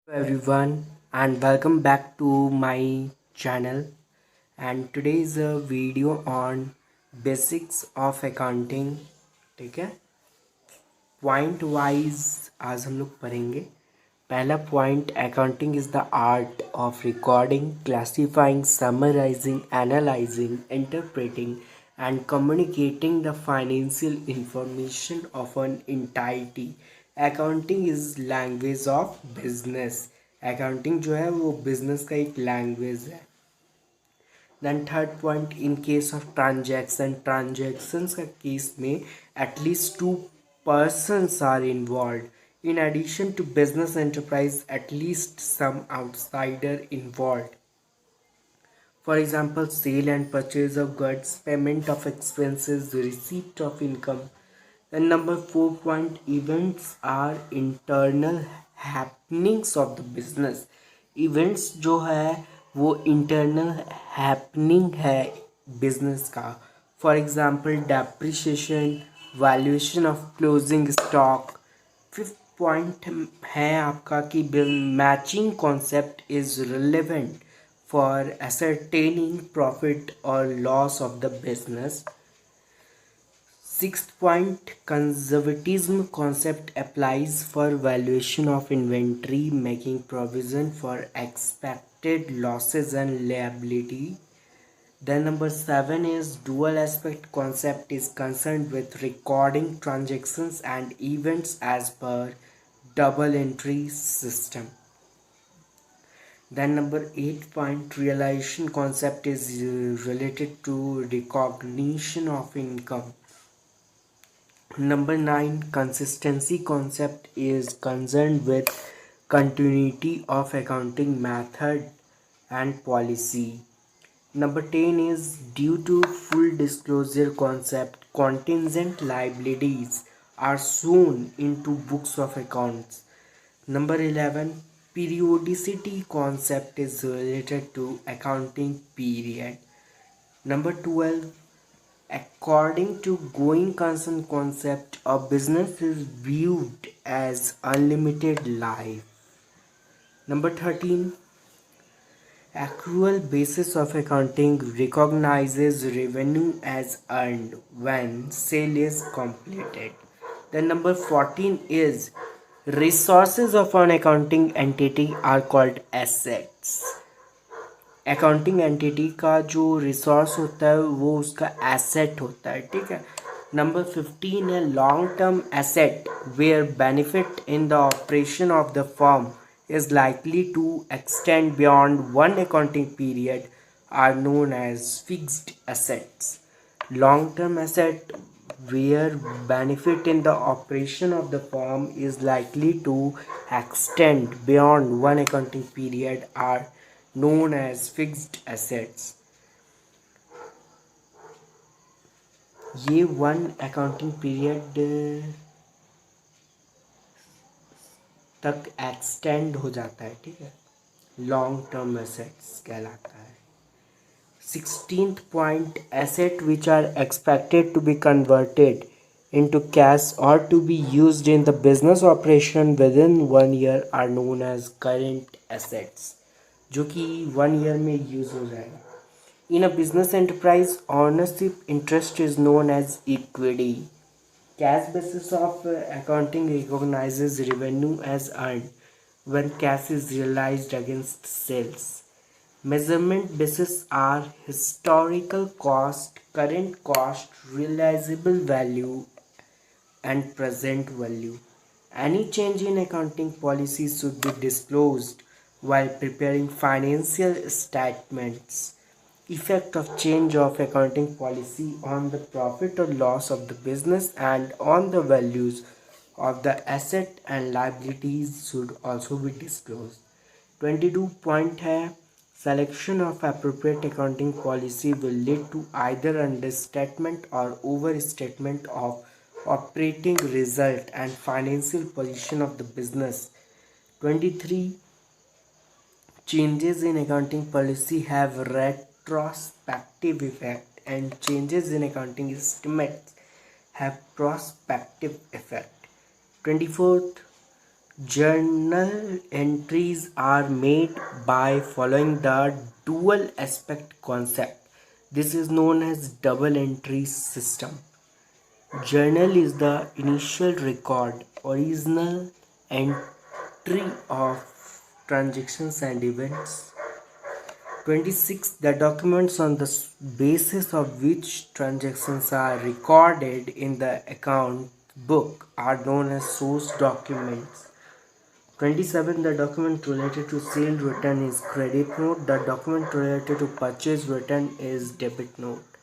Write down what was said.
Hello everyone and welcome back to my channel, and today is a video on basics of accounting. ठीक है, point wise आज हम लोग पढ़ेंगे. पहला point, accounting is the art of recording, classifying, summarising, analysing, interpreting and communicating the financial information of an entity. Accounting is language of business. Accounting जो है वो business का एक language है. Then third point, in case of transactions का case में at least two persons are involved. In addition to business enterprise, at least some outsider involved. For example, sale and purchase of goods, payment of expenses, receipt of income. And number 4 point, events are internal happenings of the business. Events जो है वो internal happening है business का. For example, depreciation, valuation of closing stock. Fifth point है आपका कि matching concept is relevant for ascertaining profit or loss of the business. Sixth point, conservatism concept applies for valuation of inventory, making provision for expected losses and liability. Then number 7 is dual aspect concept is concerned with recording transactions and events as per double entry system. Then number 8 point, realization concept is related to recognition of income. Number 9, consistency concept is concerned with continuity of accounting method and policy. Number 10 is due to full disclosure concept, contingent liabilities are shown into books of accounts. Number 11, periodicity concept is related to accounting period. Number 12, according to going concern concept, a business is viewed as unlimited life. Number 13, accrual basis of accounting recognizes revenue as earned when sale is completed. Then number 14 is resources of an accounting entity are called assets. Accounting entity का जो resource होता है वो उसका asset होता है. ठीक है. नंबर 15 है long term asset where benefit in the operation of the firm is likely to extend beyond one accounting period are known as fixed assets. Long-term asset where benefit in the operation of the firm is likely to extend beyond one accounting period are known as fixed assets. ये one accounting period तक extend हो जाता है. ठीक है, long term assets कहलाता है. 16th point, asset which are expected to be converted into cash or to be used in the business operation within 1 year are known as current assets, जो कि 1 year में यूज हो जाएगा. In a business enterprise, ownership interest is known as equity. Cash basis of accounting recognizes revenue as earned when cash is realized against sales. Measurement basis are historical cost, current cost, realizable value, and present value. Any change in accounting policy should be disclosed while preparing financial statements. Effect of change of accounting policy on the profit or loss of the business and on the values of the asset and liabilities should also be disclosed. 22 point है selection of appropriate accounting policy will lead to either understatement or overstatement of operating result and financial position of the business. 23, changes in accounting policy have retrospective effect and changes in accounting estimates have prospective effect. 24th, Journal entries are made by following the dual aspect concept. This is known as double entry system. Journal is the initial record, original entry of transactions and events. 26. The documents on the basis of which transactions are recorded in the account book are known as source documents. 27. The document related to sale return is credit note. The document related to purchase return is debit note.